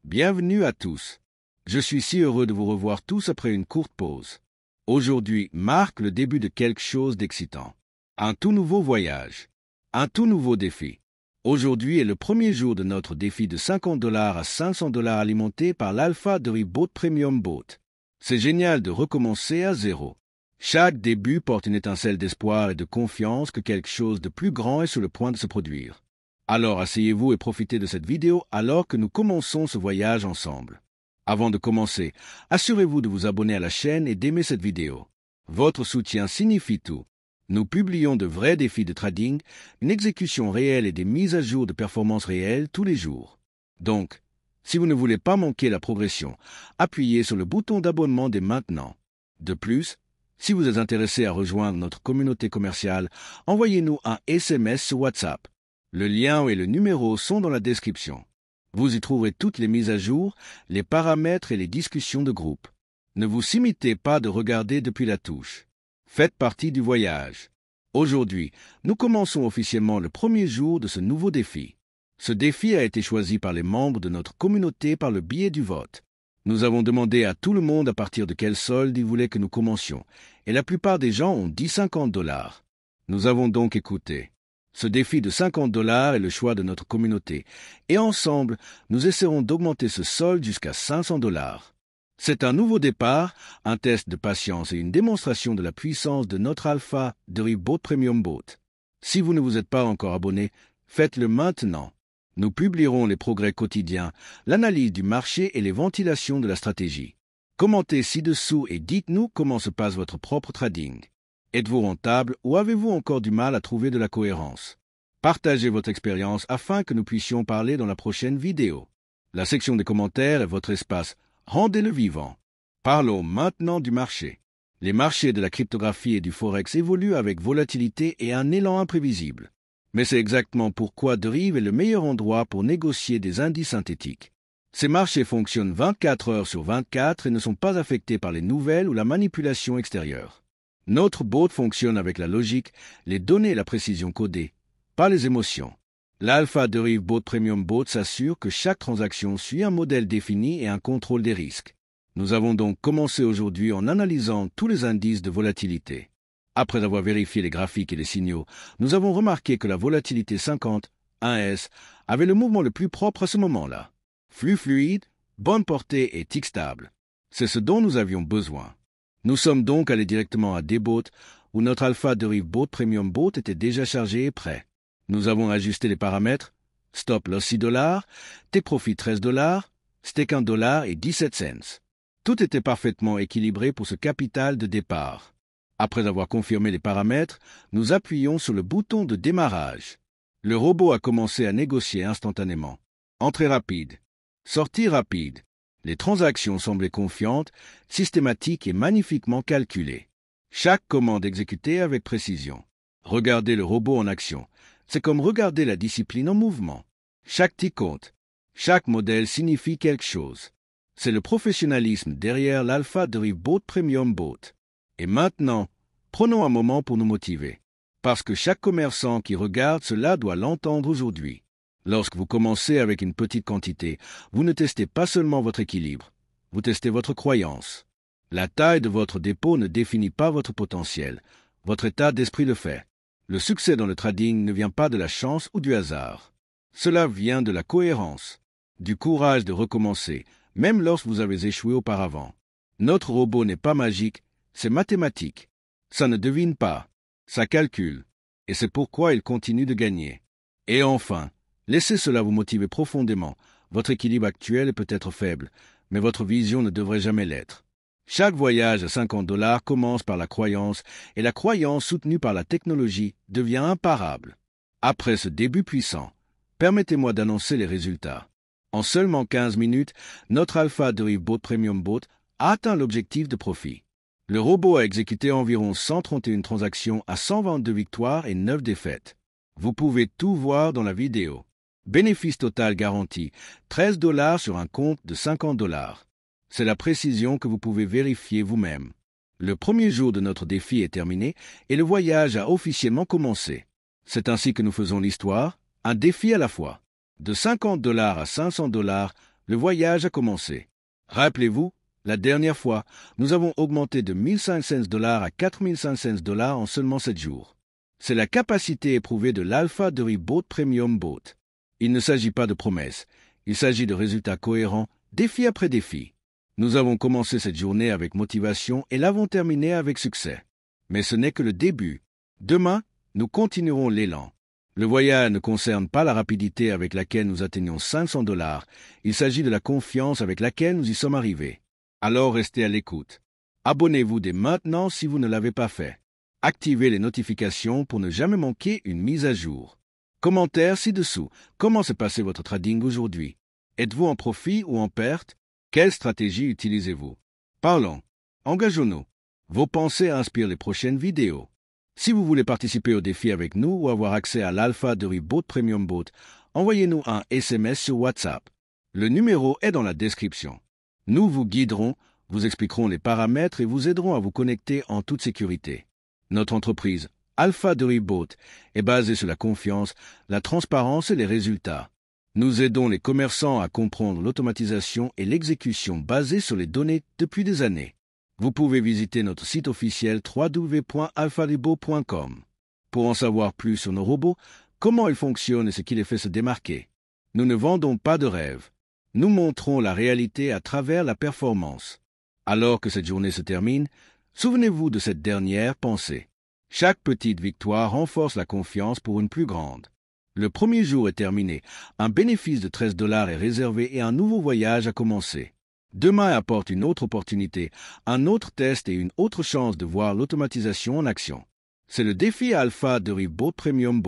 Bienvenue à tous. Je suis si heureux de vous revoir tous après une courte pause. Aujourd'hui marque le début de quelque chose d'excitant. Un tout nouveau voyage. Un tout nouveau défi. Aujourd'hui est le premier jour de notre défi de $50 à $500 alimenté par l'Alpha Derive Boat Premium Boat. C'est génial de recommencer à zéro. Chaque début porte une étincelle d'espoir et de confiance que quelque chose de plus grand est sur le point de se produire. Alors asseyez-vous et profitez de cette vidéo alors que nous commençons ce voyage ensemble. Avant de commencer, assurez-vous de vous abonner à la chaîne et d'aimer cette vidéo. Votre soutien signifie tout. Nous publions de vrais défis de trading, une exécution réelle et des mises à jour de performances réelles tous les jours. Donc, si vous ne voulez pas manquer la progression, appuyez sur le bouton d'abonnement dès maintenant. De plus, si vous êtes intéressé à rejoindre notre communauté commerciale, envoyez-nous un SMS sur WhatsApp. Le lien et le numéro sont dans la description. Vous y trouverez toutes les mises à jour, les paramètres et les discussions de groupe. Ne vous limitez pas de regarder depuis la touche. Faites partie du voyage. Aujourd'hui, nous commençons officiellement le premier jour de ce nouveau défi. Ce défi a été choisi par les membres de notre communauté par le biais du vote. Nous avons demandé à tout le monde à partir de quel solde ils voulaient que nous commencions, et la plupart des gens ont dit $50. Nous avons donc écouté. Ce défi de $50 est le choix de notre communauté, et ensemble, nous essaierons d'augmenter ce solde jusqu'à $500. C'est un nouveau départ, un test de patience et une démonstration de la puissance de notre Alpha Derive Boat Premium Boat. Si vous ne vous êtes pas encore abonné, faites-le maintenant. Nous publierons les progrès quotidiens, l'analyse du marché et les ventilations de la stratégie. Commentez ci-dessous et dites-nous comment se passe votre propre trading. Êtes-vous rentable ou avez-vous encore du mal à trouver de la cohérence? Partagez votre expérience afin que nous puissions parler dans la prochaine vidéo. La section des commentaires est votre espace. Rendez-le vivant. Parlons maintenant du marché. Les marchés de la cryptographie et du forex évoluent avec volatilité et un élan imprévisible. Mais c'est exactement pourquoi Derive est le meilleur endroit pour négocier des indices synthétiques. Ces marchés fonctionnent 24 heures sur 24 et ne sont pas affectés par les nouvelles ou la manipulation extérieure. Notre boat fonctionne avec la logique, les données et la précision codée, pas les émotions. L'Alpha Derive Boat Premium Boat s'assure que chaque transaction suit un modèle défini et un contrôle des risques. Nous avons donc commencé aujourd'hui en analysant tous les indices de volatilité. Après avoir vérifié les graphiques et les signaux, nous avons remarqué que la volatilité 50, 1S, avait le mouvement le plus propre à ce moment-là. Flux fluide, bonne portée et tick stable. C'est ce dont nous avions besoin. Nous sommes donc allés directement à Deboat, où notre Alpha Derive Boat Premium Boat était déjà chargé et prêt. Nous avons ajusté les paramètres, stop loss $6, take profit $13, stake $1 et 17 cents. Tout était parfaitement équilibré pour ce capital de départ. Après avoir confirmé les paramètres, nous appuyons sur le bouton de démarrage. Le robot a commencé à négocier instantanément. Entrée rapide. Sortie rapide. Les transactions semblaient confiantes, systématiques et magnifiquement calculées. Chaque commande exécutée avec précision. Regardez le robot en action. C'est comme regarder la discipline en mouvement. Chaque tick compte. Chaque modèle signifie quelque chose. C'est le professionnalisme derrière l'Alpha Derive Boat Premium Boat. Et maintenant, prenons un moment pour nous motiver. Parce que chaque commerçant qui regarde cela doit l'entendre aujourd'hui. Lorsque vous commencez avec une petite quantité, vous ne testez pas seulement votre équilibre, vous testez votre croyance. La taille de votre dépôt ne définit pas votre potentiel, votre état d'esprit le fait. Le succès dans le trading ne vient pas de la chance ou du hasard. Cela vient de la cohérence, du courage de recommencer, même lorsque vous avez échoué auparavant. Notre robot n'est pas magique, c'est mathématique. Ça ne devine pas, ça calcule, et c'est pourquoi il continue de gagner. Et enfin, laissez cela vous motiver profondément. Votre équilibre actuel est peut-être faible, mais votre vision ne devrait jamais l'être. Chaque voyage à $50 commence par la croyance, et la croyance soutenue par la technologie devient imparable. Après ce début puissant, permettez-moi d'annoncer les résultats. En seulement 15 minutes, notre Alpha Derive Boat Premium Boat a atteint l'objectif de profit. Le robot a exécuté environ 131 transactions à 122 victoires et 9 défaites. Vous pouvez tout voir dans la vidéo. Bénéfice total garanti, $13 sur un compte de $50. C'est la précision que vous pouvez vérifier vous-même. Le premier jour de notre défi est terminé et le voyage a officiellement commencé. C'est ainsi que nous faisons l'histoire, un défi à la fois. De $50 à $500, Le voyage a commencé. Rappelez-vous, la dernière fois, nous avons augmenté de $1,500 à $4,500 en seulement 7 jours. C'est la capacité éprouvée de l'Alpha Derby Boat Premium Boat. Il ne s'agit pas de promesses, il s'agit de résultats cohérents, défi après défi. Nous avons commencé cette journée avec motivation et l'avons terminée avec succès. Mais ce n'est que le début. Demain, nous continuerons l'élan. Le voyage ne concerne pas la rapidité avec laquelle nous atteignons $500, il s'agit de la confiance avec laquelle nous y sommes arrivés. Alors restez à l'écoute. Abonnez-vous dès maintenant si vous ne l'avez pas fait. Activez les notifications pour ne jamais manquer une mise à jour. Commentaire ci-dessous. Comment s'est passé votre trading aujourd'hui? Êtes-vous en profit ou en perte? Quelle stratégie utilisez-vous? Parlons. Engageons-nous. Vos pensées inspirent les prochaines vidéos. Si vous voulez participer au défi avec nous ou avoir accès à l'Alpha Derby Boat Premium Boat, envoyez-nous un SMS sur WhatsApp. Le numéro est dans la description. Nous vous guiderons, vous expliquerons les paramètres et vous aiderons à vous connecter en toute sécurité. Notre entreprise, Alpha Derby Boat, est basée sur la confiance, la transparence et les résultats. Nous aidons les commerçants à comprendre l'automatisation et l'exécution basées sur les données depuis des années. Vous pouvez visiter notre site officiel www.alphaderby.com pour en savoir plus sur nos robots, comment ils fonctionnent et ce qui les fait se démarquer. Nous ne vendons pas de rêves. Nous montrons la réalité à travers la performance. Alors que cette journée se termine, souvenez-vous de cette dernière pensée. Chaque petite victoire renforce la confiance pour une plus grande. Le premier jour est terminé, un bénéfice de $13 est réservé et un nouveau voyage a commencé. Demain apporte une autre opportunité, un autre test et une autre chance de voir l'automatisation en action. C'est le défi Alpha Derby Boat Premium Boat.